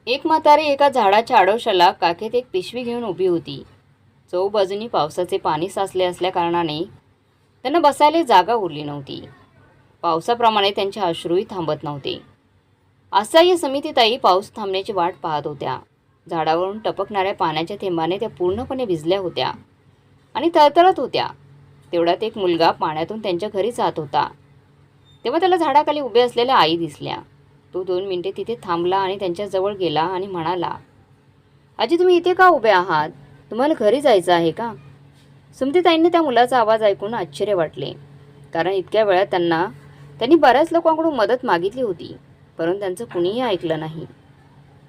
एक म्हातारी एका झाडाच्या आडोशाला काखेत एक पिशवी घेऊन उभी होती. चहूबाजूनी पावसाचे पाणी साचले असल्याकारणाने त्यांना बसायला जागा उरली नव्हती. पावसाप्रमाणे त्यांचे अश्रूही थांबत नव्हते. असह्य समितीताई पाऊस थांबण्याची वाट पाहत होत्या. झाडावरून टपकणाऱ्या पाण्याच्या थेंबाने त्या पूर्णपणे भिजल्या होत्या आणि तळतळत होत्या. तेवढ्यात एक मुलगा पाण्यातून त्यांच्या घरी जात होता. तेव्हा त्याला झाडाखाली उभे असलेल्या आई दिसल्या. तो 2 मिनिटे तिथे थांबला आणि त्यांच्याजवळ गेला आणि म्हणाला, आजी, तुम्ही इथे का उभे आहात? तुम्हाला घरी जायचं आहे का? सुमतीताईंनी त्या मुलाचा आवाज ऐकून आश्चर्य वाटले, कारण इतक्या वेळात त्यांनी बऱ्याच लोकांकडून मदत मागितली होती, परंतु त्यांचं कुणीही ऐकलं नाही.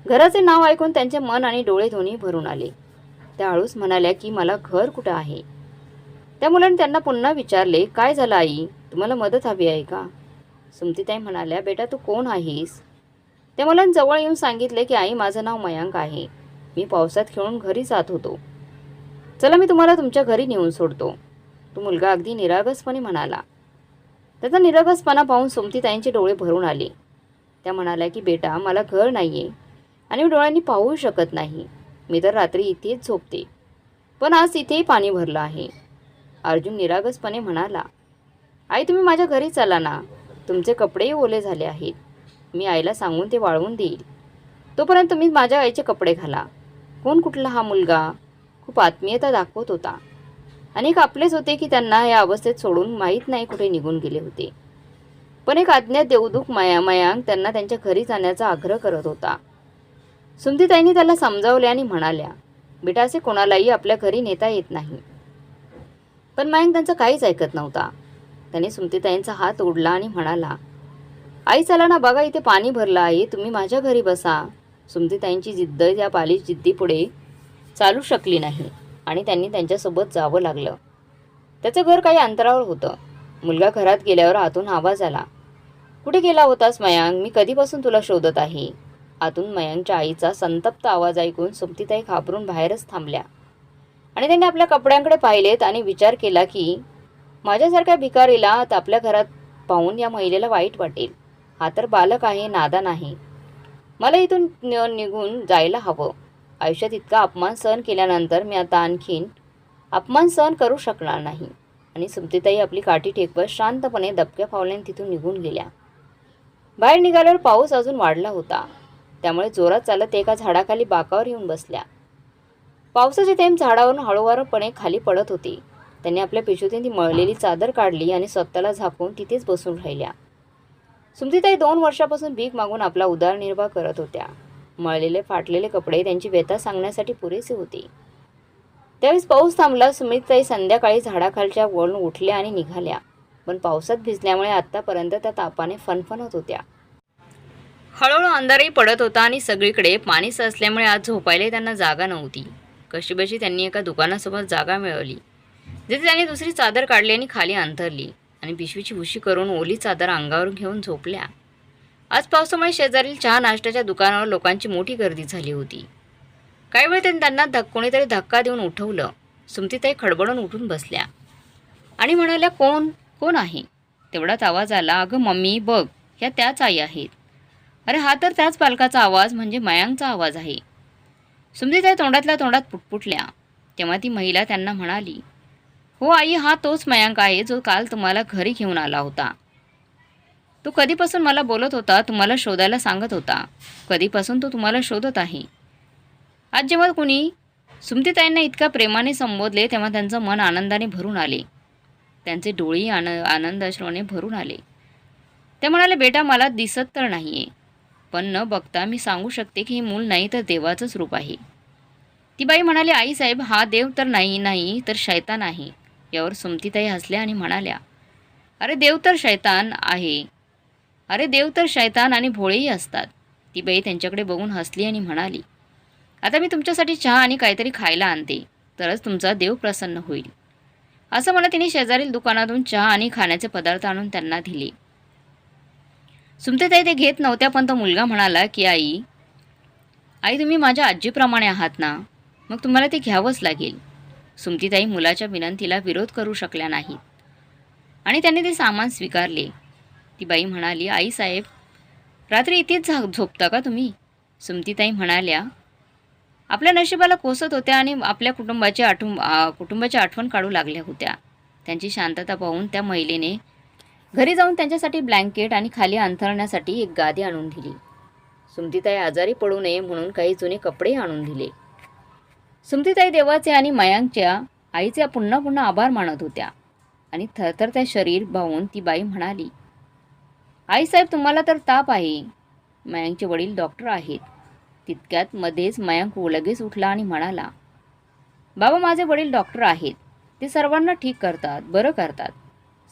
घराचे नाव ऐकून त्यांचे मन आणि डोळे दोन्ही भरून आले. त्या हळूच म्हणाल्या की मला घर कुठं आहे? त्या मुलाने त्यांना पुन्हा विचारले, काय झालं आई, तुम्हाला मदत हवी आहे का? सुमतीताई म्हणाल्या, बेटा तू कोण आहेस? त्या मुलाने जवळ येऊन सांगितले की आई, माझं नाव मयांक आहे. मी पावसात खेळून घरी जात होतो. चला मी तुम्हाला तुमच्या घरी नेऊन सोडतो. तो मुलगा अगदी निरागसपणे म्हणाला. त्याचा निरागसपणा पाहून सुमतीताईंचे डोळे भरून आले. त्या म्हणाल्या की बेटा, मला घर नाहीये आणि मी डोळ्यांनी पाहू शकत नाही. मी तर रात्री इथेच झोपते, पण आज इथेही पाणी भरलं आहे. अर्जुन निरागसपणे म्हणाला, आई तुम्ही माझ्या घरी चला ना, तुमचे कपडेही ओले झाले आहेत. मी आईला सांगून ते वाळवून देईल. तोपर्यंत तुम्ही माझ्या आईचे कपडे घाला. कोण कुठला हा मुलगा? खूप आत्मीयता दाखवत होता. अनेक आपलेच होते की त्यांना या अवस्थेत सोडून माहीत नाही कुठे निघून गेले होते. पण एक अज्ञात देवदूत मयांक त्यांना त्यांच्या घरी जाण्याचा आग्रह करत होता. सुमतीताईंनी त्याला समजावले आणि म्हणाल्या, बेटा असे कोणालाही आपल्या घरी नेता येत नाही. पण मयांक त्यांचं काहीच ऐकत नव्हता. त्याने सुमतीताईंचा हात ओढला आणि म्हणाला, आई चला ना, बघा इथे पाणी भरलं आहे, तुम्ही माझ्या घरी बसा. सुमतीताईंची जिद्द या बालिश जिद्दीपुढे चालू शकली नाही आणि त्यांनी त्यांच्यासोबत जावं लागलं. त्याचं घर काही अंतरावर होतं. मुलगा घरात गेल्यावर आतून आवाज आला, कुठे गेला होतास मयांक? मी कधीपासून तुला शोधत आहे. आतून मयांकच्या आईचा संतप्त आवाज ऐकून सुमतीताई घाबरून बाहेरच थांबल्या आणि त्यांनी आपल्या कपड्यांकडे पाहिलेत आणि विचार केला की माझ्यासारख्या भिकारीला आपल्या घरात पाहून या महिलेला वाईट वाटेल. हा तर बालक आहे, नादान आहे. मला इथून निघून जायला हवं. आयुष्यात इतका अपमान सहन केल्यानंतर मी आता आणखीन अपमान सहन करू शकणार नाही. आणि सुमतीताई आपली काठी टेकवत शांतपणे दबक्या पावलाने तिथून निघून गेल्या. बाहेर निघाल्यावर पाऊस अजून वाढला होता. त्यामुळे जोरात चालत एका झाडाखाली बाकावर येऊन बसल्या. पावसाचे थेंब झाडावरून हळूवारपणे खाली पडत होते. त्यांनी आपल्या पिशवीतून ती मळलेली चादर काढली आणि स्वतःला झाकून तिथेच बसून राहिल्या. सुमतीताई 2 वर्षापासून भीक मागून आपला उदरनिर्वाह करत होत्या. मळलेले फाटलेले कपडे त्यांची व्यथा सांगण्यासाठी पुरेसे होते. त्यावेळेस पाऊस थांबला. सुमतीताई संध्याकाळी झाडाखालच्या वरून उठल्या आणि निघाल्या. पण पावसात भिजल्यामुळे आत्तापर्यंत त्या तापाने फणफणत होत्या. हळूहळू अंधारही पडत होता आणि सगळीकडे पाणी साचल्यामुळे आज झोपायला त्यांना जागा नव्हती. कशीबशी त्यांनी एका दुकानासोबत जागा मिळवली, जिथे त्यांनी दुसरी चादर काढली आणि खाली अंथरली आणि पिशवीची उशी करून ओली चादर अंगावर घेऊन झोपल्या. आज पावसामुळे शेजारील चहा नाश्त्याच्या दुकानावर लोकांची मोठी गर्दी झाली होती. काही वेळ त्यांना कोणीतरी धक्का देऊन उठवलं. सुमतीताई खडबडून उठून बसल्या आणि म्हणाल्या, कोण कोण आहे? तेवढाच आवाज आला, अगं मम्मी बघ, ह्या त्याच आई आहेत. अरे हा तर त्याच पालकाचा आवाज म्हणजे मयांकचा आवाज आहे. सुमतीताई तोंडातल्या तोंडात पुटपुटल्या. तेव्हा ती महिला त्यांना म्हणाली, हो आई, हा तोच मयांक आहे जो काल तुम्हाला घरी घेऊन आला होता. तो कधीपासून मला बोलत होता, तुम्हाला शोधायला सांगत होता. कधीपासून तो तुम्हाला शोधत आहे. आज जेव्हा कुणी सुमतीताईंना इतक्या प्रेमाने संबोधले तेव्हा त्यांचं मन आनंदाने भरून आले. त्यांचे डोळेही आनंदाश्रूने भरून आले. ते म्हणाले, बेटा मला दिसत तर नाहीये, पण न बघता मी सांगू शकते की हे मूल नाही तर देवाचंच रूप आहे. ती बाई म्हणाली, आई साहेब, हा देव तर नाही तर शैतान आहे. यावर सुमतीताई हसल्या आणि म्हणाल्या, अरे देव तर शैतान आहे. अरे देव तर शैतान आणि भोळेही असतात. ती बाई त्यांच्याकडे बघून हसली आणि म्हणाली, आता मी तुमच्यासाठी चहा आणि काहीतरी खायला आणते, तरच तुमचा देव प्रसन्न होईल. असं म्हणत तिने शेजारील दुकानातून चहा आणि खाण्याचे पदार्थ आणून त्यांना दिले. सुमतीताई ते घेत नव्हत्या, पण तो मुलगा म्हणाला की आई तुम्ही माझ्या आजीप्रमाणे आहात ना, मग तुम्हाला ते घ्यावंच लागेल. सुमतीताई मुलाच्या विनंतीला विरोध करू शकल्या नाहीत आणि त्यांनी ते सामान स्वीकारले. ती बाई म्हणाली, आई साहेब, रात्री इथेच झोपता का तुम्ही? सुमतीताई म्हणाल्या, आपल्या नशिबाला कोसत होत्या आणि आपल्या कुटुंबाची आठवण काढू लागल्या होत्या. त्यांची शांतता पाहून त्या महिलेने घरी जाऊन त्यांच्यासाठी ब्लँकेट आणि खाली अंथरण्यासाठी एक गादी आणून दिली. सुमतीताई आजारी पडू नये म्हणून काही जुने कपडे आणून दिले. सुमतीताई देवाचे आणि मयांकच्या आईचे पुन्हा पुन्हा आभार मानत होत्या आणि थरथर त्या शरीर पाहून ती बाई म्हणाली, आईसाहेब तुम्हाला तर ताप आहे. मयांकचे वडील डॉक्टर आहेत. तितक्यात मध्येच मयांक लगेच उठला आणि म्हणाला, बाबा माझे वडील डॉक्टर आहेत. ते सर्वांना ठीक करतात, बरं करतात.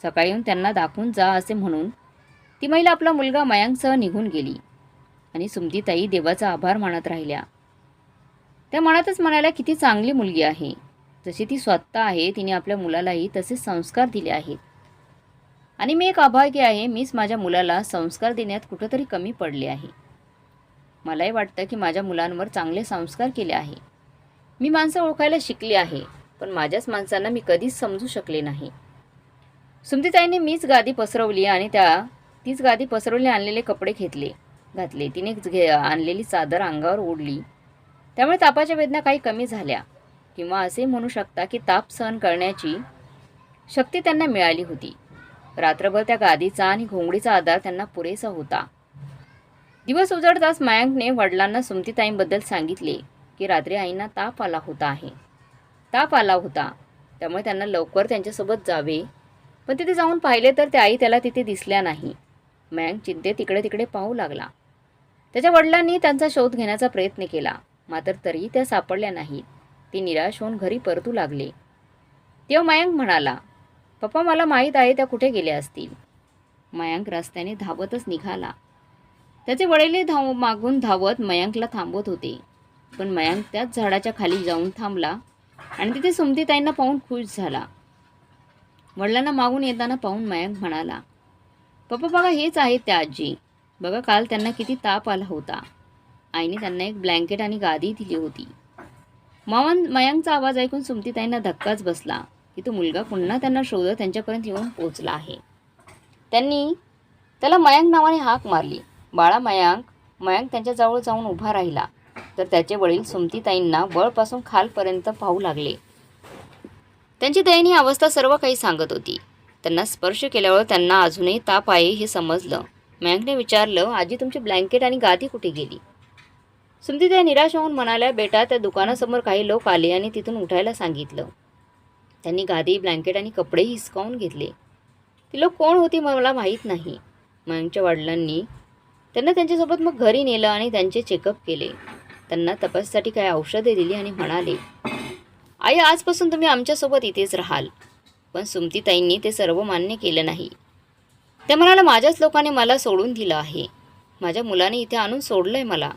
सकाळी येऊन त्यांना दाखवून जा असे म्हणून ती महिला आपला मुलगा मयांकसह निघून गेली आणि सुमतीताई देवाचा आभार मानत राहिल्या. त्या मनातच म्हणाल्या, किती चांगली मुलगी आहे. जशी ती स्वतः आहे तिने आपल्या मुलालाही तसेच संस्कार दिले आहेत आणि मी एक अभागी आहे. मीच माझ्या मुलाला संस्कार देण्यात कुठंतरी कमी पडले आहे. मलाही वाटतं की माझ्या मुलांवर चांगले संस्कार केले आहे. मी माणसं ओळखायला शिकले आहे, पण माझ्याच माणसांना मी कधीच समजू शकले नाही. सुमतीताईने मीच गादी पसरवली आणि तीच गादी पसरवली आणलेले कपडे घातले. तिने आणलेली चादर अंगावर ओढली. त्यामुळे तापाच्या वेदना काही कमी झाल्या किंवा असे म्हणू शकता की ताप सहन करण्याची शक्ती त्यांना मिळाली होती. रात्रभर त्या गादीचा आणि घोंगडीचा आधार त्यांना पुरेसा होता. दिवस उजळताच मयांकने वडिलांना सुमतीताईंबद्दल सांगितले की रात्री आईंना ताप आला होता. त्यामुळे त्यांना लवकर त्यांच्यासोबत जावे. पण तिथे जाऊन पाहिले तर त्या आई त्याला तिथे दिसल्या नाही. मयांक चिंतेत इकडे तिकडे पाहू लागला. त्याच्या वडिलांनी त्यांचा शोध घेण्याचा प्रयत्न केला, मात्र तरीही त्या सापडल्या नाहीत. ते निराश होऊन घरी परतू लागले. तेव्हा मयांक म्हणाला, पप्पा मला माहीत आहे त्या कुठे गेल्या असतील. मयांक रस्त्याने धावतच निघाला. त्याचे वडीलही मागून धावत मयांकला थांबवत होते. पण मयांक त्याच झाडाच्या खाली जाऊन थांबला आणि तिथे सुमतीताईंना पाहून खुश झाला. वडिलांना मागून येताना पाहून मयांक म्हणाला, पप्पा बघा हेच आहेत त्या आजी. बघा काल त्यांना किती ताप आला होता. आईने त्यांना एक ब्लँकेट आणि गादी दिली होती. मयांकचा आवाज ऐकून सुमतीताईंना धक्काच बसला की तो मुलगा पुन्हा त्यांना शोधत त्यांच्यापर्यंत येऊन पोचला आहे. त्यांनी त्याला मयांक नावाने हाक मारली. बाळा मयांक. मयांक त्यांच्याजवळ जाऊन उभा राहिला तर त्याचे वडील सुमतीताईंना वळपासून खालपर्यंत पाहू लागले. त्यांची दयनीय अवस्था सर्व काही सांगत होती. त्यांना स्पर्श केल्यावर त्यांना अजूनही ताप आहे हे समजलं. मयांकने विचारलं, आजी तुमची ब्लँकेट आणि गादी कुठे गेली? सुमतीताई निराश होऊन म्हणाल्या, बेटा त्या दुकानासमोर काही लोक आले आणि तिथून उठायला सांगितलं. त्यांनी गादी, ब्लँकेट आणि कपडेही हिसकावून घेतले. ती लोक कोण होती मला माहीत नाही. मयांकच्या वडिलांनी त्यांना त्यांच्यासोबत मग घरी नेलं आणि त्यांचे चेकअप केले. त्यांना तपासासाठी काही औषधे दिली आणि म्हणाले, आई आजपासून तुम्ही आमच्यासोबत इथेच राहाल. पण सुमतीताईंनी ते सर्व मान्य केलं नाही. त्या म्हणाला, माझ्याच लोकांनी मला सोडून दिलं आहे. माझ्या मुलाने इथे आणून सोडलं आहे मला.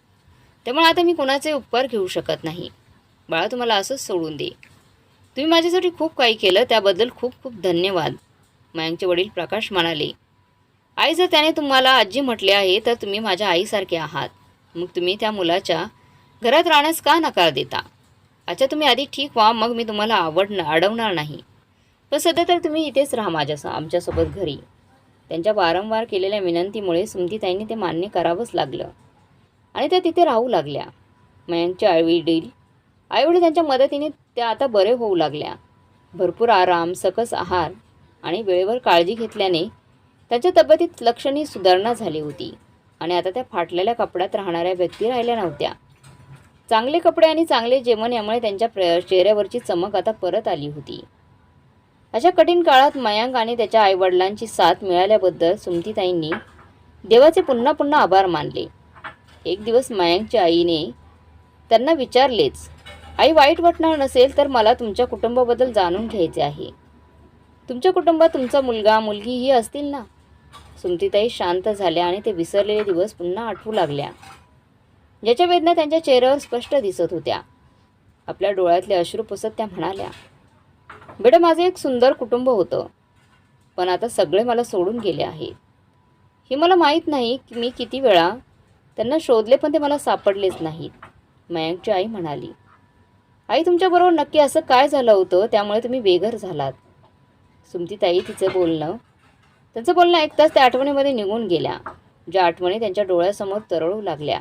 त्यामुळे आता मी कोणाचे उपकार घेऊ शकत नाही. बाळा तुम्हाला असंच सोडून दे. तुम्ही माझ्यासाठी खूप काही केलं त्याबद्दल खूप खूप धन्यवाद. मयांकचे वडील प्रकाश म्हणाले, आई जर त्याने तुम्हाला आजी म्हटले आहे तर तुम्ही माझ्या आईसारखे आहात. मग तुम्ही त्या मुलाच्या घरात राहण्यास का नकार देता? अच्छा तुम्ही आधी ठीक व्हा, मग मी तुम्हाला अडवणार नाही. पण सध्या तर तुम्ही इथेच राहा आमच्यासोबत घरी. त्यांच्या वारंवार केलेल्या विनंतीमुळे सुमतीताईंनी ते मान्य करावंच लागलं आणि त्या तिथे राहू लागल्या. मयांकचे आईवडील त्यांच्या मदतीने त्या आता बरे होऊ लागल्या. भरपूर आराम, सकस आहार आणि वेळेवर काळजी घेतल्याने त्यांच्या तब्येतीत लक्षणीय सुधारणा झाली होती आणि आता त्या फाटलेल्या कपड्यात राहणाऱ्या व्यक्ती राहिल्या नव्हत्या. चांगले कपडे आणि चांगले जेवण यामुळे त्यांच्या चेहऱ्यावरची चमक आता परत आली होती. अशा कठीण काळात मयांक आणि त्याच्या आईवडिलांची साथ मिळाल्याबद्दल सुमतीताईंनी देवाचे पुन्हा पुन्हा आभार मानले. एक दिवस मयांकच्या आईने त्यांना विचारलेच, आई वाईट वाटणार नसेल तर मला तुमच्या कुटुंबाबद्दल जाणून घ्यायचे आहे. तुमच्या कुटुंबात तुमचा मुलगा मुलगी ही असतील ना? सुमतीताई शांत झाल्या आणि ते विसरलेले दिवस पुन्हा आठवू लागल्या, ज्याच्या वेदना त्यांच्या चेहऱ्यावर स्पष्ट दिसत होत्या. आपल्या डोळ्यातले अश्रू पुसत त्या म्हणाल्या, बेटा माझे एक सुंदर कुटुंब होतं, पण आता सगळे मला सोडून गेले आहेत. हे मला माहीत नाही की मी किती वेळा त्यांना शोधले पण ते मला सापडलेच नाहीत. मयांकची आई म्हणाली, आई तुमच्याबरोबर नक्की असं काय झालं होतं त्यामुळे तुम्ही बेघर झालात? सुमतीताई त्यांचं बोलणं ऐकताच त्या आठवणीमध्ये निघून गेल्या, ज्या आठवणी त्यांच्या डोळ्यासमोर तरळू लागल्या.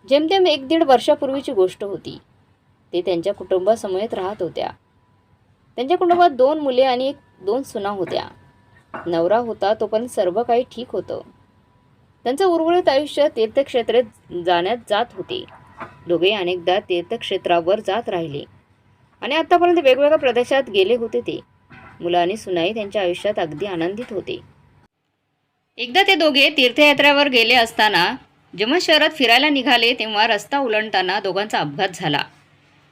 जेमतेम 1-1.5 वर्षापूर्वीची गोष्ट होती. ते त्यांच्या कुटुंबासमवेत राहत होत्या. त्यांच्या कुटुंबात 2 मुले आणि 2 सुना होत्या. नवरा होता तोपर्यंत सर्व काही ठीक होतं. त्यांचं उर्वरित आयुष्य तीर्थक्षेत्रात जाण्यात जात होते. दोघेही अनेकदा तीर्थक्षेत्रावर जात राहिले आणि आतापर्यंत वेगवेगळ्या प्रदेशात गेले होते. ते मुलं आणि सुनाई त्यांच्या आयुष्यात अगदी आनंदित होते. एकदा ते दोघे तीर्थयात्रेवर गेले असताना जेव्हा शहरात फिरायला निघाले तेव्हा रस्ता ओलांडताना दोघांचा अपघात झाला.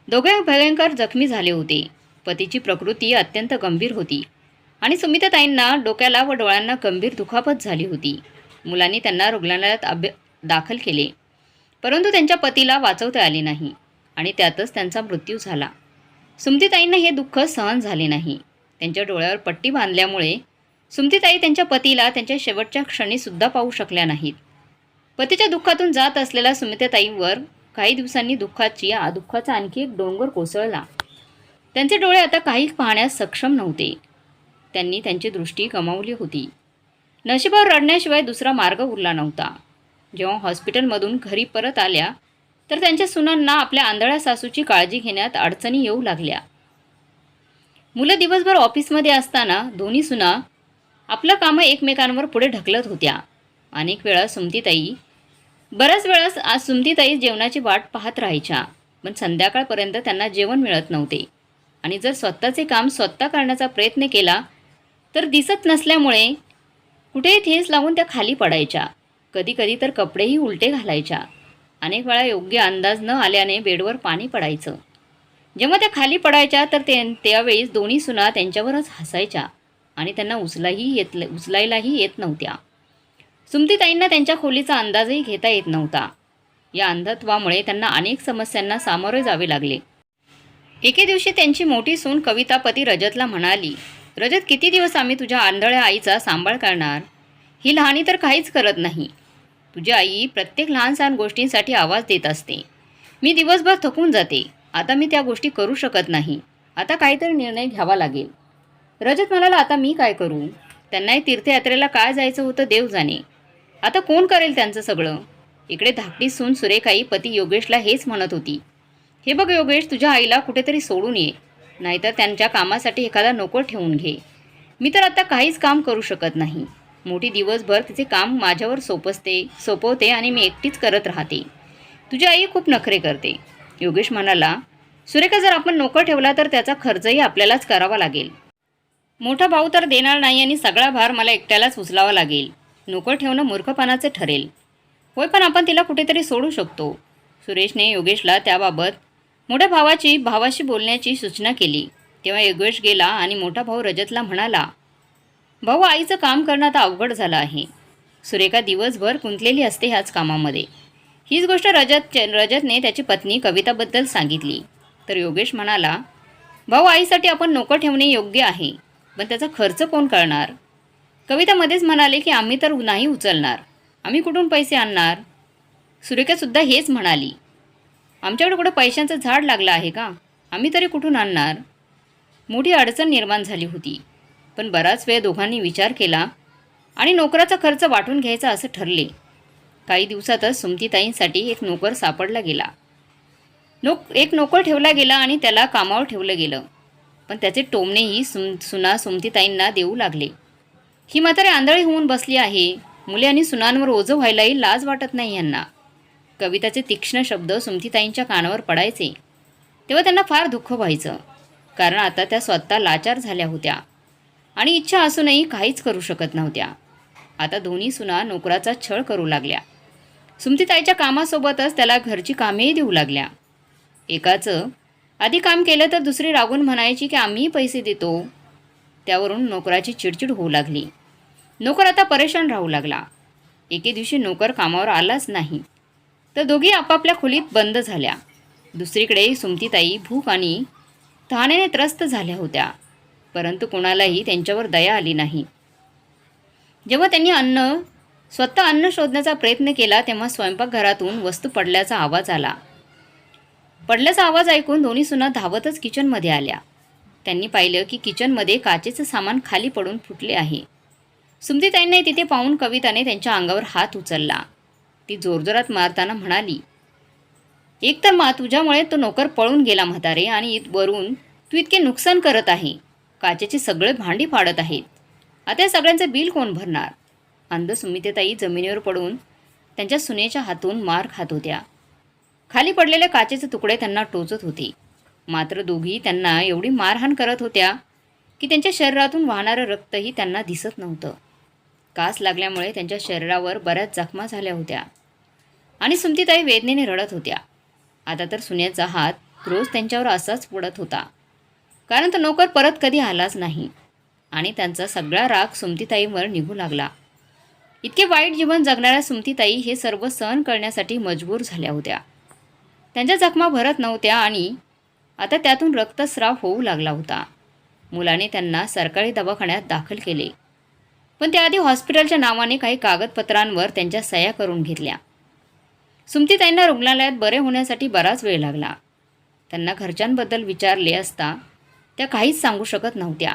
दोघे भयंकर जखमी झाले होते. पतीची प्रकृती अत्यंत गंभीर होती आणि सुमित्राताईंना डोक्याला व डोळ्यांना गंभीर दुखापत झाली होती. मुलांनी त्यांना रुग्णालयात दाखल केले, परंतु त्यांच्या पतीला वाचवता आले नाही आणि त्यातच त्यांचा मृत्यू झाला. सुमतीताईंना हे दुःख सहन झाले नाही. त्यांच्या डोळ्यावर पट्टी बांधल्यामुळे सुमतीताई त्यांच्या पतीला त्यांच्या शेवटच्या क्षणीसुद्धा पाहू शकल्या नाहीत. पतीच्या दुःखातून जात असलेल्या सुमित्राताईंवर काही दिवसांनी दुःखाचा आणखी एक डोंगर कोसळला. त्यांचे डोळे आता काही पाहण्यास सक्षम नव्हते. त्यांनी त्यांची दृष्टी गमावली होती. नशिबावर रडण्याशिवाय दुसरा मार्ग उरला नव्हता. जेव्हा हॉस्पिटलमधून घरी परत आल्या तर त्यांच्या सुनांना आपल्या आंधळ्या सासूची काळजी घेण्यात अडचणी येऊ लागल्या. मुलं दिवसभर ऑफिसमध्ये असताना दोन्ही सुना आपलं कामं एकमेकांवर पुढे ढकलत होत्या. बऱ्याच वेळास आज सुमतीताई जेवणाची वाट पाहत राहायच्या, पण संध्याकाळपर्यंत त्यांना जेवण मिळत नव्हते आणि जर स्वतःचे काम स्वतः करण्याचा प्रयत्न केला तर दिसत नसल्यामुळे कुठेही ठेस लावून त्या खाली पडायच्या. कधीकधी तर कपडेही उलटे घालायच्या. अनेक वेळा योग्य अंदाज न आल्याने बेडवर पाणी पडायचं. जेव्हा त्या खाली पडायच्या तर त्यावेळेस दोन्ही सुना त्यांच्यावरच हसायच्या आणि त्यांना उचलायलाही येत नव्हत्या. सुमतीताईंना त्यांच्या खोलीचा अंदाजही घेता येत नव्हता. या अंधत्वामुळे त्यांना अनेक समस्यांना सामोरे जावे लागले. एके दिवशी त्यांची मोठी सून कविता पती रजतला म्हणाली, रजत, किती दिवस आम्ही तुझ्या आंधळ्या आईचा सांभाळ करणार? ही लहानी तर काहीच करत नाही. तुझी आई प्रत्येक लहान सहान गोष्टींसाठी आवाज देत असते. मी दिवसभर थकून जाते. आता मी त्या गोष्टी करू शकत नाही. आता काहीतरी निर्णय घ्यावा लागेल. रजत म्हणाला, आता मी काय करू? त्यांनाही तीर्थयात्रेला काय जायचं होतं देव जाणे. आता कोण करेल त्यांचं सगळं? इकडे धाकटी सून सुरेखाई पती योगेशला हेच म्हणत होती, हे बघ योगेश, तुझ्या आईला कुठेतरी सोडून ये, नाहीतर त्यांच्या कामासाठी एखादा नोकर ठेवून घे. मी तर आता काहीच काम करू शकत नाही. मोठी दिवसभर तिचे काम माझ्यावर सोपवते आणि मी एकटीच करत राहते. तुझी आई खूप नखरे करते. योगेश म्हणाला, सुरेखा, जर आपण नोकर ठेवला तर त्याचा खर्चही आपल्यालाच करावा लागेल. मोठा भाऊ तर देणार नाही आणि सगळा भार मला एकट्यालाच उचलावा लागेल. नोकर ठेवणं मूर्खपणाचे ठरेल. होय, पण आपण तिला कुठेतरी सोडू शकतो. सुरेशने योगेशला त्याबाबत मोठ्या भावाशी बोलण्याची सूचना केली. तेव्हा योगेश गेला आणि मोठा भाऊ रजतला म्हणाला, भाऊ, आईचं काम करणं आता अवघड झालं आहे. सुरेखा दिवसभर गुंतलेली असते ह्याच कामामध्ये. हीच गोष्ट रजतने त्याची पत्नी कविताबद्दल सांगितली. तर योगेश म्हणाला, भाऊ, आईसाठी आपण नोकर ठेवणे योग्य आहे, पण त्याचा खर्च कोण करणार? कविता मध्येच म्हणाले की आम्ही तर नाही उचलणार. आम्ही कुठून पैसे आणणार? सुरेखासुद्धा हेच म्हणाली, आमच्याकडे कुठं पैशांचं झाड लागलं आहे का? आम्ही तरी कुठून आणणार? मोठी अडचण निर्माण झाली होती. पण बराच वेळ दोघांनी विचार केला आणि नोकराचा खर्च वाटून घ्यायचा असं ठरले. काही दिवसातच सुमतीताईंसाठी एक नोकर सापडला गेला. एक नोकर ठेवला गेला आणि त्याला कामावर ठेवलं गेलं. पण त्याचे टोमणेही सुना सुमतीताईंना देऊ लागले. ही म्हातारी आंधळी होऊन बसली आहे. मुले आणि सुनांवर ओझं व्हायलाही लाज वाटत नाही यांना. कविताचे तीक्ष्ण शब्द सुमतीताईंच्या कानावर पडायचे तेव्हा त्यांना फार दुःख व्हायचं, कारण आता त्या स्वतः लाचार झाल्या होत्या आणि इच्छा असूनही काहीच करू शकत नव्हत्या. आता दोन्ही सुना नोकराचा छळ करू लागल्या. सुमतीताईच्या कामासोबतच त्याला घरची कामेही देऊ लागल्या. एकाचं आधी काम केलं तर दुसरी रागून म्हणायची की आम्हीही पैसे देतो. त्यावरून नोकराची चिडचिड होऊ लागली. नोकर आता परेशान राहू लागला. एके दिवशी नोकर कामावर आलाच नाही तर दोघी आपापल्या खोलीत बंद झाल्या. दुसरीकडे सुमतीताई भूक आणि तहानेने त्रस्त झाल्या होत्या, परंतु कोणालाही त्यांच्यावर दया आली नाही. जेव्हा त्यांनी स्वतः अन्न शोधण्याचा प्रयत्न केला तेव्हा स्वयंपाकघरातून वस्तू पडल्याचा आवाज आला. पडल्याचा आवाज ऐकून दोन्ही सुना धावतच किचनमध्ये आल्या. त्यांनी पाहिलं की किचनमध्ये काचेचं सामान खाली पडून फुटले आहे. सुमतीताईंनी तिथे पाहून कविताने त्यांच्या अंगावर हात उचलला. ती जोरजोरात मारताना म्हणाली, एक तर तुझ्यामुळे तो नोकर पळून गेला म्हातारे, आणि वरून तू इतके नुकसान करत आहे. काचेची सगळे भांडी फाडत आहेत. आता या सगळ्यांचं बिल कोण भरणार? अंध सुमित्रेताई जमिनीवर पडून त्यांच्या सुनेच्या हातून मार खात होत्या. खाली पडलेले काचेचे तुकडे त्यांना टोचत होते. मात्र दोघी त्यांना एवढी मारहाण करत होत्या की त्यांच्या शरीरातून वाहणारं रक्तही त्यांना दिसत नव्हतं. कास लागल्यामुळे त्यांच्या शरीरावर बऱ्याच जखमा झाल्या होत्या आणि सुमतीताई वेदनेने रडत होत्या. आता तर सुनेचा हात रोज त्यांच्यावर असाच पडत होता, कारण तो नोकर परत कधी आलाच नाही आणि त्यांचा सगळा राग सुमतीताईंवर निघू लागला. इतके वाईट जीवन जगणाऱ्या सुमतीताई हे सर्व सहन करण्यासाठी मजबूर झाल्या होत्या. त्यांच्या जखमा भरत नव्हत्या आणि आता त्यातून रक्तस्राव होऊ लागला होता. मुलाने त्यांना सरकारी दवाखान्यात दाखल केले, पण त्याआधी हॉस्पिटलच्या नावाने काही कागदपत्रांवर त्यांच्या सह्या करून घेतल्या. सुमतीताईंना रुग्णालयात बरे होण्यासाठी बराच वेळ लागला. त्यांना घरच्यांबद्दल विचारले असता त्या काहीच सांगू शकत नव्हत्या.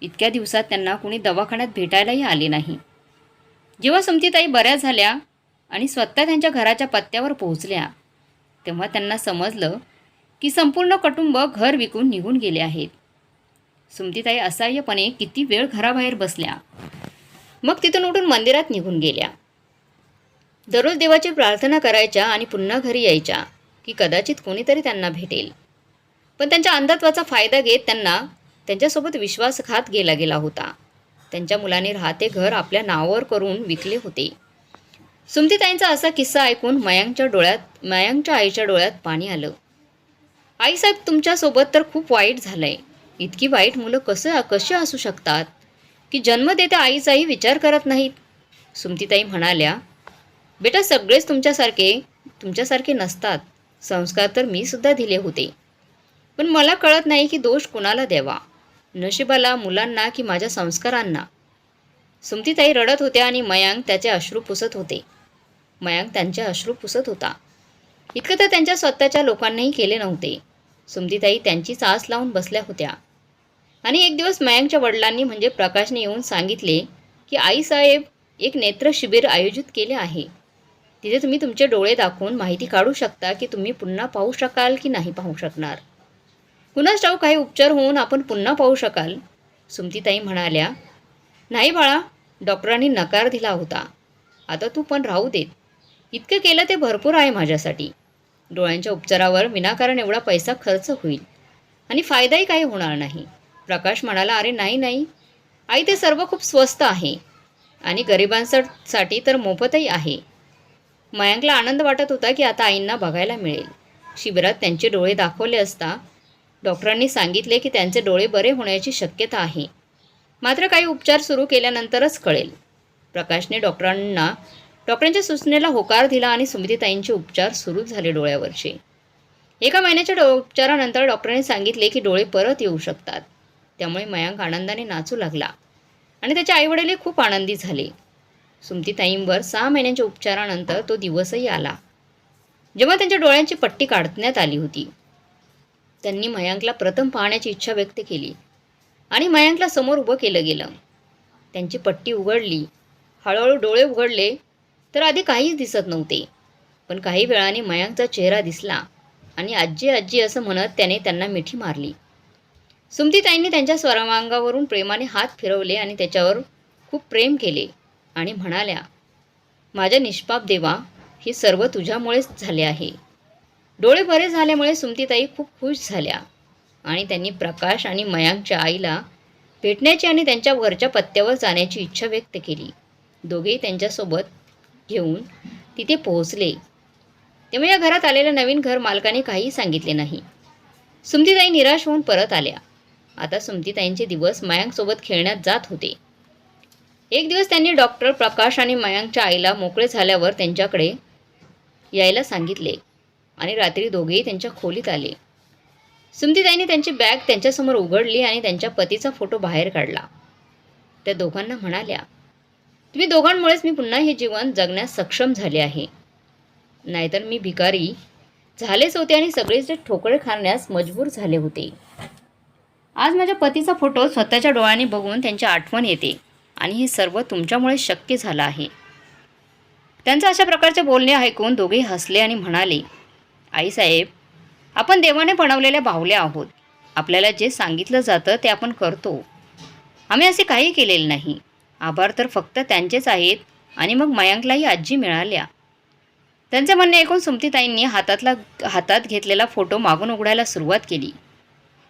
इतक्या दिवसात त्यांना कुणी दवाखान्यात भेटायलाही आले नाही. जेव्हा सुमतीताई बऱ्या झाल्या आणि स्वतः त्यांच्या घराच्या पत्त्यावर पोहोचल्या, तेव्हा त्यांना समजलं की संपूर्ण कुटुंब घर विकून निघून गेले आहेत. सुमतीताई असहाय्यपणे किती वेळ घराबाहेर बसल्या, मग तिथून उठून मंदिरात निघून गेल्या. दररोज देवाची प्रार्थना करायच्या आणि पुन्हा घरी यायच्या की कदाचित कोणीतरी त्यांना भेटेल. पण त्यांच्या अंधत्वाचा फायदा घेत त्यांना त्यांच्यासोबत विश्वासघात केला होता. त्यांच्या मुलाने राहते घर आपल्या नावावर करून विकले होते. सुमतीताईंचा असा किस्सा ऐकून मयांकच्या आईच्या डोळ्यात पाणी आलं. आईसाहेब, तुमच्यासोबत तर खूप वाईट झालंय. इतकी वाईट मुलं कशी असू शकतात की जन्म देत्या आईचाही विचार करत नाहीत? सुमतीताई म्हणाल्या, बेटा, सगळेच तुमच्यासारखे नसतात. संस्कार तर मी सुद्धा दिले होते, पण मला कळत नाही की दोष कुणाला द्यावा, नशिबाला, मुलांना की माझ्या संस्कारांना. सुमतीताई रडत होत्या आणि मयांक त्यांचे अश्रू पुसत होता. इतकं तर त्यांच्या स्वतःच्या लोकांनाही केले नव्हते. सुमतीताई त्यांचीच आस लावून बसल्या होत्या. आणि एक दिवस मयांकच्या वडिलांनी म्हणजे प्रकाशने येऊन सांगितले की आईसाहेब एक नेत्र शिबिर आयोजित केले आहे. तिथे तुम्ही तुमचे डोळे दाखवून माहिती काढू शकता की तुम्ही पुन्हा पाहू शकाल की नाही पाहू शकणार. कुणास ठाऊक काही उपचार होऊन आपण पुन्हा पाहू शकाल. सुमतीताई म्हणाल्या, नाही बाळा, डॉक्टरांनी नकार दिला होता. आता तू पण राहू देत. इतकं केलं ते भरपूर आहे माझ्यासाठी. डोळ्यांच्या उपचारावर विनाकारण एवढा पैसा खर्च होईल आणि फायदाही काही होणार नाही. प्रकाश म्हणाला, अरे नाही आई, ते सर्व खूप स्वस्त आहे आणि गरिबांसाठी तर मोफतही आहे. मयांकला आनंद वाटत होता की आता आईंना बघायला मिळेल. शिबिरात त्यांचे डोळे दाखवले असता डॉक्टरांनी सांगितले की त्यांचे डोळे बरे होण्याची शक्यता आहे, मात्र काही उपचार सुरू केल्यानंतरच कळेल. प्रकाशने डॉक्टरांच्या सूचनेला होकार दिला आणि सुमतीताईंचे उपचार सुरू झाले डोळ्यावरचे. 1 महिन्याच्या उपचारानंतर डॉक्टरांनी सांगितले की डोळे परत येऊ शकतात. त्यामुळे मयांक आनंदाने नाचू लागला आणि त्याचे आईवडीलही खूप आनंदी झाले. सुमतीताईंवर 6 महिन्यांच्या उपचारानंतर तो दिवसही आला जेव्हा त्यांच्या डोळ्यांची पट्टी काढण्यात आली होती. त्यांनी मयांकला प्रथम पाहण्याची इच्छा व्यक्त केली आणि मयांकला समोर उभं केलं गेलं. त्यांची पट्टी उघडली. हळूहळू डोळे उघडले तर आधी काहीच दिसत नव्हते, पण काही वेळाने मयांकचा चेहरा दिसला आणि आजी आजी असं म्हणत त्याने त्यांना मिठी मारली. सुमतीताईंनी त्यांच्या सर्वांगावरून प्रेमाने हात फिरवले आणि त्याच्यावर खूप प्रेम केले आणि म्हणाल्या, माझ्या निष्पाप देवा, हे सर्व तुझ्यामुळेच झाले आहे. डोळे बरे झाल्यामुळे सुमतीताई खूप खुश झाल्या आणि त्यांनी प्रकाश आणि मयांकच्या आईला भेटण्याची आणि त्यांच्या घरच्या पत्त्यावर जाण्याची इच्छा व्यक्त केली. दोघेही त्यांच्यासोबत घेऊन तिथे पोहोचले. तेव्हा या घरात आलेल्या नवीन घर मालकाने काहीही सांगितले नाही. सुमतीताई निराश होऊन परत आल्या. आता सुमतीताईंचे दिवस मयांकसोबत खेळण्यात जात होते. एक दिवस त्यांनी डॉक्टर प्रकाश आणि मयांकच्या आईला मोकळे झाल्यावर त्यांच्याकडे यायला सांगितले आणि रात्री दोघेही त्यांच्या खोलीत आले. सुमतीताईंनी त्यांची बॅग त्यांच्यासमोर उघडली आणि त्यांच्या पतीचा फोटो बाहेर काढला. त्या दोघांना म्हणाल्या, तुम्ही दोघांमुळेच मी पुन्हा हे जीवन जगण्यास सक्षम झाले आहे. नाहीतर मी भिकारी झालेच होते आणि सगळेच ठोकळे खाण्यास मजबूर झाले होते. आज माझ्या पतीचा फोटो स्वतःच्या डोळ्यांनी बघून त्यांची आठवण येते आणि हे सर्व तुमच्यामुळे शक्य झालं आहे. त्यांचं अशा प्रकारचे बोलणे ऐकून दोघेही हसले आणि म्हणाले, आईसाहेब, आपण देवाने बनवलेल्या बाहुल्या आहोत. आपल्याला जे सांगितलं जातं ते आपण करतो. आम्ही असे काही केलेले नाही. आभार तर फक्त त्यांचेच आहेत. आणि मग मयांकलाही आजी मिळाल्या. त्यांचे म्हणणे ऐकून सुमतीताईंनी हातात घेतलेला फोटो मागून उघडायला सुरुवात केली.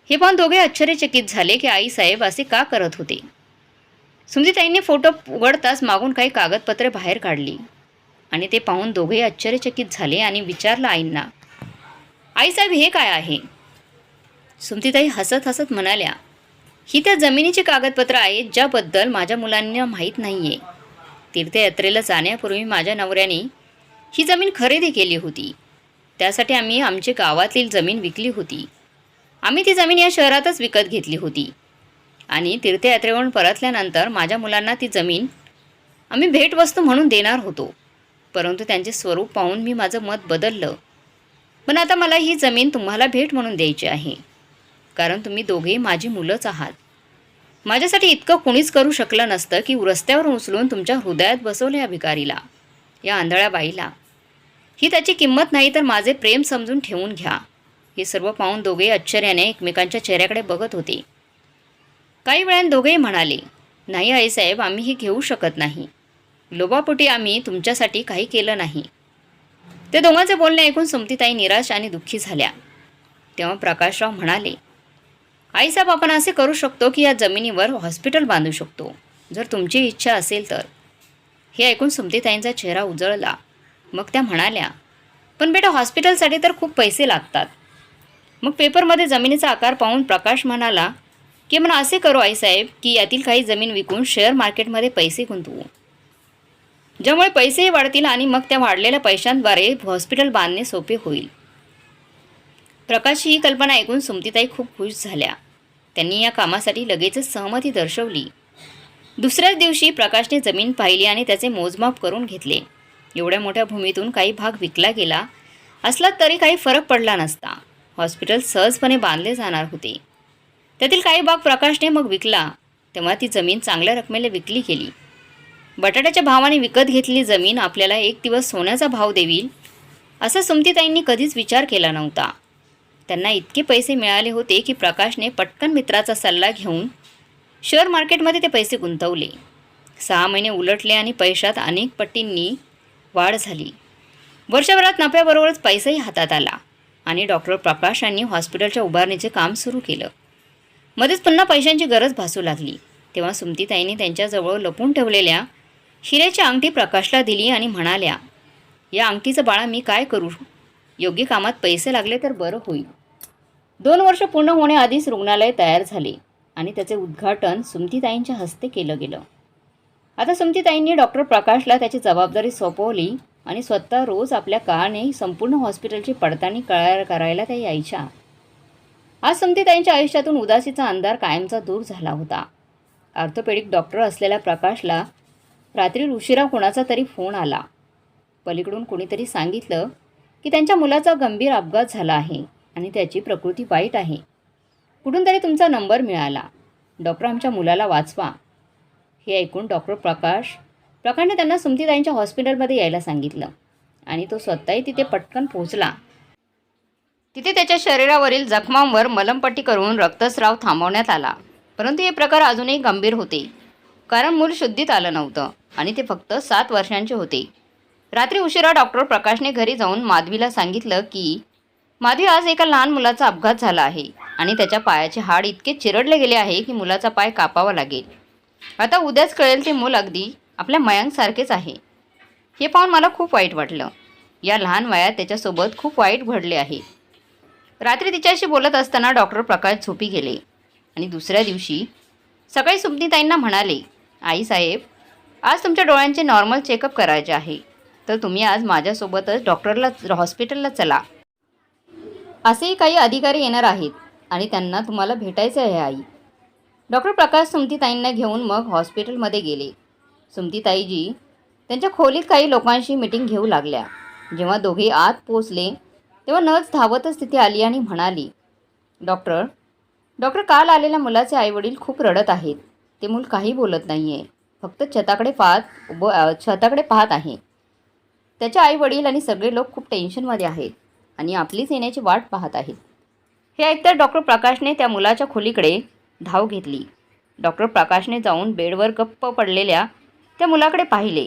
हे पाहून दोघे आश्चर्यचकित झाले की आईसाहेब असे का करत होते. सुमतीताईंनी फोटो उघडताच मागून काही कागदपत्रे बाहेर काढली आणि ते पाहून दोघेही आश्चर्यचकित झाले आणि विचारलं आईंना, आईसाहेब हे काय आहे? सुमतीताई हसत हसत म्हणाल्या, ही त्या जमिनीची कागदपत्रं आहेत ज्याबद्दल माझ्या मुलांना माहीत नाही आहे. तीर्थयात्रेला जाण्यापूर्वी माझ्या नवऱ्याने ही जमीन खरेदी केली होती. त्यासाठी आम्ही आमची गावातील जमीन विकली होती. आम्ही ती जमीन या शहरातच विकत घेतली होती आणि तीर्थयात्रेवरून परतल्यानंतर माझ्या मुलांना ती जमीन आम्ही भेटवस्तू म्हणून देणार होतो. परंतु त्यांचे स्वरूप पाहून मी माझं मत बदललं. पण आता मला ही जमीन तुम्हाला भेट म्हणून द्यायची आहे, कारण तुम्ही दोघेही माझी मुलंच आहात. माझ्यासाठी इतकं कुणीच करू शकलं नसतं की रस्त्यावर उचलून तुमच्या हृदयात बसवलं या भिकारीला, या आंधळ्या बाईला. ही त्याची किंमत नाही तर माझे प्रेम समजून ठेवून घ्या. हे सर्व पाहून दोघेही आश्चर्याने एकमेकांच्या चेहऱ्याकडे बघत होते. काही वेळाने दोघेही म्हणाले, नाही आईसाहेब, आम्ही हे घेऊ शकत नाही. लोभापोटी आम्ही तुमच्यासाठी काही केलं नाही. ते दोघांचे बोलणे ऐकून सुमतीताई निराश आणि दुःखी झाल्या. तेव्हा प्रकाशराव म्हणाले, आईसाहेब, आपण असे करू शकतो की या जमिनीवर हॉस्पिटल बांधू शकतो, जर तुमची इच्छा असेल तर. हे ऐकून सुमतीताईंचा चेहरा उजळला. मग त्या म्हणाल्या, पण बेटा, हॉस्पिटलसाठी तर खूप पैसे लागतात. मग पेपरमध्ये जमिनीचा आकार पाहून प्रकाश म्हणाला की आपण असे करू आईसाहेब की यातील काही जमीन विकून शेअर मार्केटमध्ये पैसे गुंतवू, ज्यामुळे पैसेही वाढतील आणि मग त्या वाढलेल्या पैशांद्वारे हॉस्पिटल बांधणे सोपे होईल. प्रकाशची ही कल्पना ऐकून सुमतीताई खूप खुश झाल्या. त्यांनी या कामासाठी लगेचच सहमती दर्शवली. दुसऱ्याच दिवशी प्रकाशने जमीन पाहिली आणि त्याचे मोजमाप करून घेतले. एवढ्या मोठ्या भूमीतून काही भाग विकला गेला असला तरी काही फरक पडला नसता. हॉस्पिटल सहजपणे बांधले जाणार होते. त्यातील काही भाग प्रकाशने मग विकला. तेव्हा ती जमीन चांगल्या रकमेला विकली गेली. बटाट्याच्या भावाने विकत घेतलेली जमीन आपल्याला एक दिवस सोन्याचा भाव देईल असा सुमतीताईंनी कधीच विचार केला नव्हता. त्यांना इतके पैसे मिळाले होते की प्रकाशने पटकन मित्राचा सल्ला घेऊन शेअर मार्केटमध्ये ते पैसे गुंतवले. 6 महिने उलटले आणि पैशात अनेक पटींनी वाढ झाली. वर्षभरात नफ्याबरोबरच पैसाही हातात आला आणि डॉक्टर प्रकाश यांनी हॉस्पिटलच्या उभारणीचे काम सुरू केलं. मध्येच पुन्हा पैशांची गरज भासू लागली. तेव्हा सुमतीताईंनी त्यांच्याजवळ लपून ठेवलेल्या हिऱ्याची अंगठी प्रकाशला दिली आणि म्हणाल्या, या अंगठीचं बाळा मी काय करू? योग्य कामात पैसे लागले तर बरं होईल. 2 वर्ष पूर्ण होण्याआधीच रुग्णालय तयार झाले आणि त्याचे उद्घाटन सुमतीताईंच्या हस्ते केलं गेलं. आता सुमतीताईंनी डॉक्टर प्रकाशला त्याची जबाबदारी सोपवली आणि स्वतः रोज आपल्या कारने संपूर्ण हॉस्पिटलची पडताळणी करायला त्या यायच्या. आज सुमतीताईंच्या आयुष्यातून उदासीचा अंधार कायमचा दूर झाला होता. ऑर्थोपेडिक डॉक्टर असलेल्या प्रकाशला रात्री उशिरा कोणाचा तरी फोन आला. पलीकडून कोणीतरी सांगितलं की त्यांच्या मुलाचा गंभीर अपघात झाला आहे आणि त्याची प्रकृती वाईट आहे. कुठून तरी तुमचा नंबर मिळाला. डॉक्टर, आमच्या मुलाला वाचवा. हे ऐकून डॉक्टर प्रकाशने त्यांना सुमतीताईंच्या हॉस्पिटलमध्ये यायला सांगितलं आणि तो स्वतःही तिथे पटकन पोहोचला. तिथे त्याच्या शरीरावरील जखमांवर मलमपट्टी करून रक्तस्राव थांबवण्यात आला. परंतु हे प्रकार अजूनही गंभीर होते, कारण मूल शुद्धीत आलं नव्हतं आणि ते फक्त 7 वर्षांचे होते. रात्री उशिरा डॉक्टर प्रकाशने घरी जाऊन माधवीला सांगितलं की माधवी, आज एका लहान मुलाचा अपघात झाला आहे आणि त्याच्या पायाचे हाड इतके चिरडले गेले आहे की मुलाचा पाय कापावा लागेल. आता उद्याच कळेल ते मूल अगदी आपल्या मयांकसारखेच आहे. हे पाहून मला खूप वाईट वाटलं. या लहान वयात त्याच्यासोबत खूप वाईट घडले आहे. रात्री तिच्याशी बोलत असताना डॉक्टर प्रकाश झोपी गेले आणि दुसऱ्या दिवशी सकाळी सुमतीताईंना म्हणाले, आईसाहेब, आज तुमच्या डोळ्यांचे नॉर्मल चेकअप करायचे आहे, तर तुम्ही आज माझ्यासोबतच हॉस्पिटलला चला. असेही काही अधिकारी येणार आहेत आणि त्यांना तुम्हाला भेटायचं आहे आई. डॉक्टर प्रकाश सुमतीताईंना घेऊन मग हॉस्पिटलमध्ये गेले. सुमतीताईजी त्यांच्या खोलीत काही लोकांशी मीटिंग घेऊ लागल्या. जेव्हा दोघे आत पोचले तेव्हा नर्स धावतच तिथे आली आणि म्हणाली, डॉक्टर, काल आलेल्या मुलाचे आईवडील खूप रडत आहेत. ते मूल काही बोलत नाही आहे, फक्त छताकडे पाहत आहे. त्याचे आईवडील आणि सगळे लोक खूप टेन्शनमध्ये आहेत. आणि आपलीच येण्याची वाट पाहत आहेत. हे ऐकता डॉक्टर प्रकाशने त्या मुलाच्या खोलीकडे धाव घेतली. डॉक्टर प्रकाशने जाऊन बेडवर गप्प पडलेल्या त्या मुलाकडे पाहिले.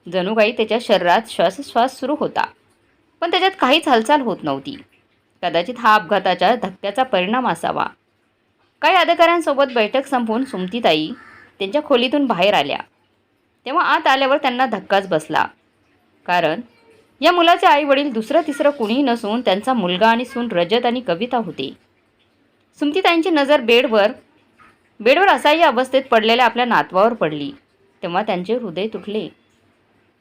जणू काही त्याच्या शरीरात श्वासोच्छ्वास सुरू होता, पण त्याच्यात काहीच हालचाल होत नव्हती. कदाचित हा अपघाताच्या धक्क्याचा परिणाम असावा. काही अधिकाऱ्यांसोबत बैठक संपवून सुमतीताई त्यांच्या खोलीतून बाहेर आल्या. तेव्हा आत आल्यावर त्यांना धक्काच बसला. कारण या मुलाचे आई वडील दुसरं तिसरं कुणीही नसून त्यांचा मुलगा आणि सून रजत आणि कविता होते. सुमतीताईंची नजर बेडवर असह्य अवस्थेत पडलेल्या आपल्या नातवावर पडली. तेव्हा त्यांचे हृदय तुटले.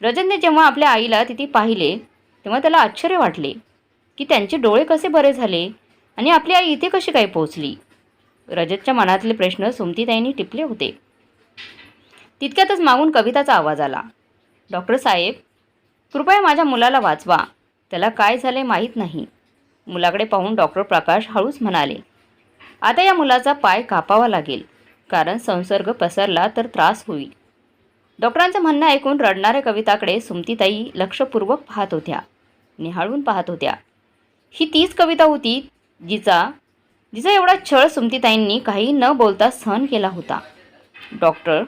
रजतने जेव्हा आपल्या आईला तिथे पाहिले तेव्हा त्याला आश्चर्य वाटले की त्यांचे डोळे कसे बरे झाले आणि आपली आई इथे कशी काय पोहोचली. रजतच्या मनातले प्रश्न सुमतीताईंनी टिपले होते. तितक्यातच मागून कविताचा आवाज आला. डॉक्टर साहेब, कृपया माझ्या मुलाला वाचवा. त्याला काय झाले माहीत नाही. मुलाकडे पाहून डॉक्टर प्रकाश हळूच म्हणाले, आता या मुलाचा पाय कापावा लागेल, कारण संसर्ग पसरला तर त्रास होईल. डॉक्टरांचं म्हणणं ऐकून रडणाऱ्या कविताकडे सुमतीताई लक्षपूर्वक पाहत होत्या, निहाळून पाहत होत्या. ही तीच कविता होती जिचा एवढा छळ सुमतीताईंनी काही न बोलता सहन केला होता. डॉक्टर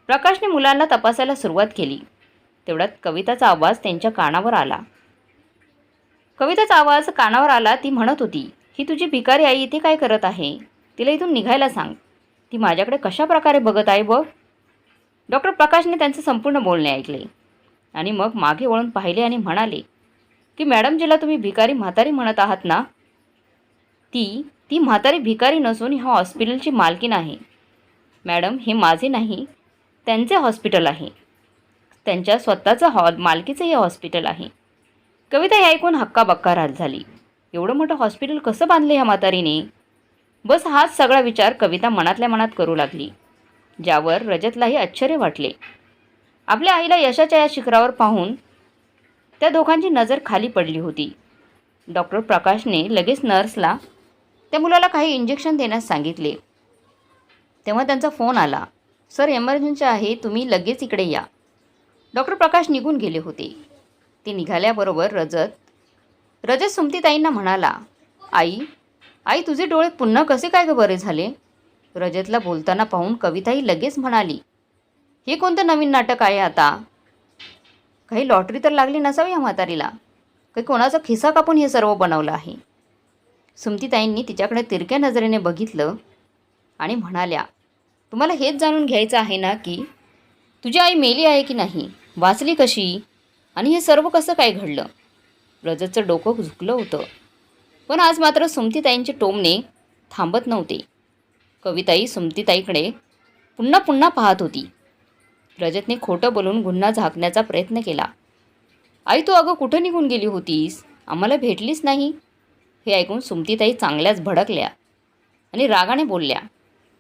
प्रकाशने मुलांना तपासायला सुरुवात केली. तेवढ्यात कविताचा आवाज त्यांच्या कानावर आला. ती म्हणत होती, ही तुझी भिकारी आई इथे काय करत आहे? तिला इथून निघायला सांग. ती माझ्याकडे कशा प्रकारे बघत आहे बघ. डॉक्टर प्रकाशने त्यांचे संपूर्ण बोलणे ऐकले आणि मग मागे वळून पाहिले आणि म्हणाले की मॅडम, जिला तुम्ही भिकारी म्हातारी म्हणत आहात ना, ती म्हातारी भिकारी नसून ह्या हॉस्पिटलची मालकीण आहे. मॅडम, हे माझे नाही, त्यांचे हॉस्पिटल आहे. त्यांच्या स्वतःचं मालकीचं हे हॉस्पिटल आहे. कविता हे ऐकून हक्काबक्का झाली. एवढं मोठं हॉस्पिटल कसं बांधले ह्या म्हातारीने? बस हाच सगळा विचार कविता मनातल्या मनात करू लागली, ज्यावर रजतलाही आश्चर्य वाटले. आपल्या आईला यशाच्या या शिखरावर पाहून त्या दोघांची नजर खाली पडली होती. डॉक्टर प्रकाशने लगेच नर्सला त्या मुलाला काही इंजेक्शन देण्यास सांगितले. तेव्हा त्यांचा फोन आला. सर, एमर्जन्सी आहे, तुम्ही लगेच इकडे या. डॉक्टर प्रकाश निघून गेले होते. ते निघाल्याबरोबर रजत सुमतीताईंना म्हणाला, आई, तुझे डोळे पुन्हा कसे काय बरे झाले? रजतला बोलताना पाहून कविताही लगेच म्हणाली, हे कोणतं नवीन नाटक आहे आता? काही लॉटरी तर लागली नसावी या म्हातारीला. काही कोणाचा खिसा कापून हे सर्व बनवलं आहे. सुमतीताईंनी तिच्याकडे तिरक्या नजरेने बघितलं आणि म्हणाल्या, तुम्हाला हेच जाणून घ्यायचं आहे ना की तुझी आई मेली आहे की नाही, वाचली कशी, आणि हे सर्व कसं काय घडलं? रजतचं डोकं झुकलं होतं. पण आज मात्र सुमतीताईंचे टोमणे थांबत नव्हते. कविताई सुमतीताईकडे पुन्हा पाहत होती. रजतने खोटं बोलून गुन्हा झाकण्याचा प्रयत्न केला. आई, तू अगं कुठं निघून गेली होतीस? आम्हाला भेटलीच नाही. हे ऐकून सुमतीताई चांगल्याच भडकल्या आणि रागाने बोलल्या,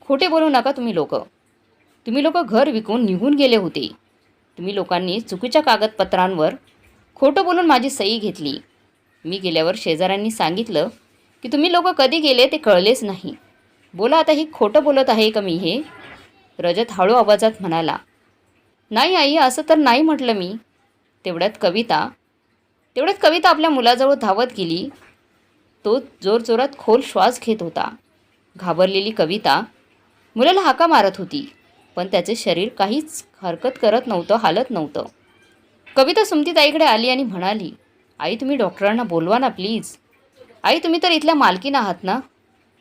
खोटे बोलू नका तुम्ही लोक घर विकून निघून गेले होते. तुम्ही लोकांनी चुकीच्या कागदपत्रांवर खोटं बोलून माझी सही घेतली. मी गेल्यावर शेजाऱ्यांनी सांगितलं की तुम्ही लोक कधी गेले ते कळलेच नाही. बोला आता, ही खोटं बोलत आहे का मी हे? रजत हळू आवाजात म्हणाला, नाही आई, असं तर नाही म्हटलं मी. तेवढ्यात कविता आपल्या मुलाजवळ धावत गेली. तो जोरजोरात खोल श्वास घेत होता. घाबरलेली कविता मुलाला हाका मारत होती, पण त्याचे शरीर काहीच हरकत करत नव्हतं, हालत नव्हतं. कविता सुमतीताईकडे आली आणि म्हणाली, आई, तुम्ही डॉक्टरांना बोलवा ना प्लीज. आई, तुम्ही तर इथल्या मालकीण आहात ना.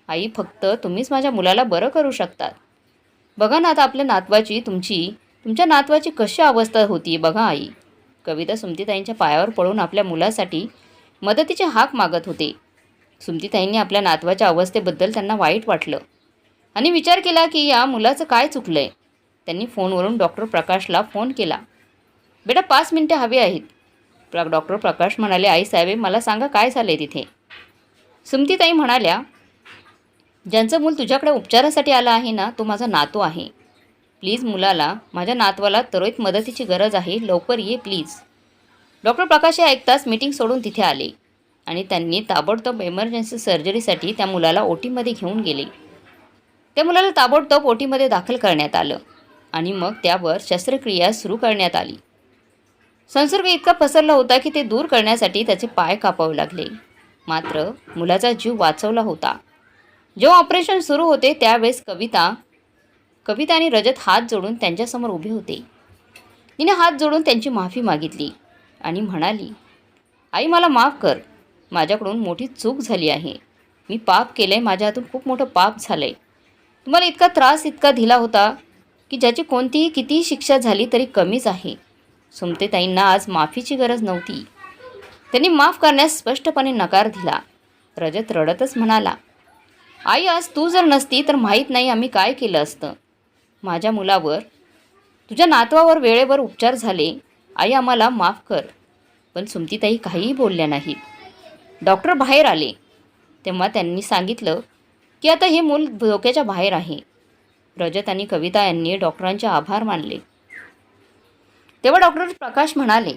आई, फक्त तुम्हीच माझ्या मुलाला बरं करू शकतात. बघा ना आता आपल्या नातवाची तुमच्या नातवाची कशी अवस्था होती बघा आई. कविता सुमतीताईंच्या पायावर पडून आपल्या मुलासाठी मदतीचे हाक मागत होते. सुमतीताईंनी आपल्या नातवाच्या अवस्थेबद्दल त्यांना वाईट वाटलं आणि विचार केला की या मुलाचं काय चुकलंय. त्यांनी फोनवरून डॉक्टर प्रकाशला फोन केला. बेटा, 5 मिनिटे हवी आहेत. डॉक्टर प्रकाश म्हणाले, आई साहेब, मला सांगा काय झाले तिथे. सुमतीताई म्हणाल्या, ज्यांचं मूल तुझ्याकडे उपचारासाठी आलं आहे ना, तो माझा नातू आहे. प्लीज माझ्या नातवाला त्वरित मदतीची गरज आहे, लवकर ये प्लीज. डॉक्टर प्रकाश हे ऐकताच मीटिंग सोडून तिथे आले आणि त्यांनी ताबडतोब एमर्जन्सी सर्जरीसाठी त्या मुलाला ओटीमध्ये घेऊन गेले. त्या मुलाला ताबडतोब ओटीमध्ये दाखल करण्यात आलं आणि मग त्यावर शस्त्रक्रिया सुरू करण्यात आली. संसर्ग इतका पसरला होता की ते दूर करण्यासाठी त्याचे पाय कापावे लागले. मात्र मुलाचा जीव वाचवला होता. जेव्हा ऑपरेशन सुरू होते त्यावेळेस कविता आणि रजत हात जोडून त्यांच्यासमोर उभे होते. तिने हात जोडून त्यांची माफी मागितली आणि म्हणाली, आई मला माफ कर. माझ्याकडून मोठी चूक झाली आहे. मी पाप केलं आहे. माझ्या हातून खूप मोठं पाप झालं आहे. तुम्हाला इतका त्रास इतका दिला होता की ज्याची कोणतीही कितीही शिक्षा झाली तरी कमीच आहे. सुमतीताईंना आज माफीची गरज नव्हती. त्यांनी माफ करण्यास स्पष्टपणे नकार दिला. रजत रडतच म्हणाला, आई आज तू जर नसती तर माहीत नाही आम्ही काय केलं असतं. माझ्या मुलावर, तुझ्या नातवावर वेळेवर उपचार झाले. आई आम्हाला माफ कर. पण सुमतीताई काहीही बोलल्या नाहीत. डॉक्टर बाहेर आले तेव्हा त्यांनी सांगितलं की आता हे मूल धोक्याच्या बाहेर आहे. रजत आणि कविता यांनी डॉक्टरांचे आभार मानले. तेव्हा डॉक्टर प्रकाश म्हणाले,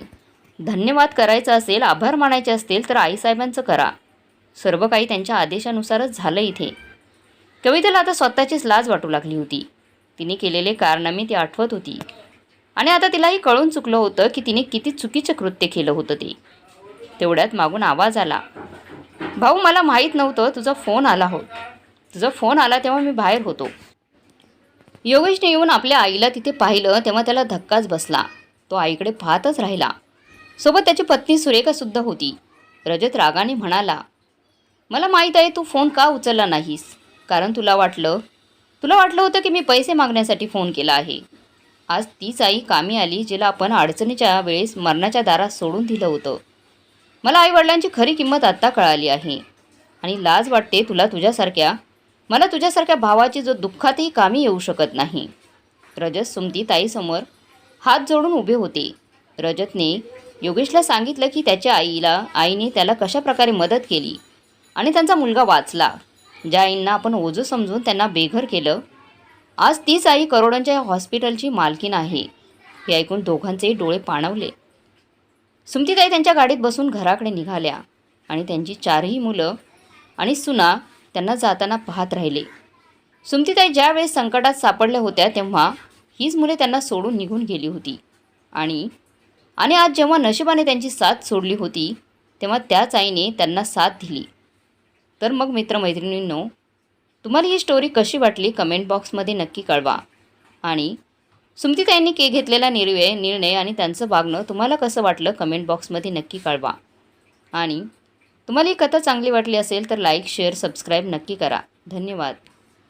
धन्यवाद करायचा असेल, आभार मानायचे असतील तर आईसाहेबांचं करा. सर्व काही त्यांच्या आदेशानुसारच झालं इथे. कवितेला आता स्वतःचीच लाज वाटू लागली होती. तिने केलेले कारनामे ती आठवत होती आणि आता तिलाही कळून चुकलं होतं की तिने किती चुकीचं कृत्य केलं होतं ते. तेवढ्यात मागून आवाज आला, भाऊ मला माहीत नव्हतं तुझा फोन आला तेव्हा मी बाहेर होतो. योगेशने येऊन आपल्या आईला तिथे पाहिलं तेव्हा त्याला धक्काच बसला. तो आईकडे पाहतच राहिला. सोबत त्याची पत्नी सुरेखासुद्धा होती. रजत रागाने म्हणाला, मला माहीत आहे तू फोन का उचलला नाहीस. कारण तुला वाटलं होतं की मी पैसे मागण्यासाठी फोन केला आहे. आज तीच आई कामी आली जिला आपण अडचणीच्या वेळेस मरणाच्या दारात सोडून दिलं होतं. मला आईवडिलांची खरी किंमत आत्ता कळाली आहे आणि लाज वाटते मला तुझ्यासारख्या भावाची जो दुःखातही कामी येऊ शकत नाही. रजत सुमती ताईसमोर हात जोडून उभे होते. रजतने योगेशला सांगितलं की त्याच्या आईने त्याला कशाप्रकारे मदत केली आणि त्यांचा मुलगा वाचला. ज्या आईंना आपण ओझं समजून त्यांना बेघर केलं, आज तीच आई करोडांच्या हॉस्पिटलची मालकीण आहे. हे ऐकून दोघांचेही डोळे पाणवले. सुमतीताई त्यांच्या गाडीत बसून घराकडे निघाल्या आणि त्यांची 4ही मुलं आणि सुना त्यांना जाताना पाहत राहिले. सुमतीताई ज्यावेळेस संकटात सापडल्या होत्या तेव्हा हीच मुले त्यांना सोडून निघून गेली होती आणि आज जेव्हा नशिबाने त्यांची साथ सोडली होती तेव्हा त्याच आईने त्यांना साथ दिली. तर मग मित्रमैत्रिणींनो, तुम्हाला ही स्टोरी कशी वाटली कमेंट बॉक्समध्ये नक्की कळवा. आणि सुमतीताईंनी घेतलेला निर्णय आणि त्यांचं वागणं तुम्हाला कसं वाटलं कमेंट बॉक्समध्ये नक्की कळवा. आणि तुम्हाला ही कथा चांगली वाटली असेल तर लाईक, शेअर, सबस्क्राईब नक्की करा. धन्यवाद.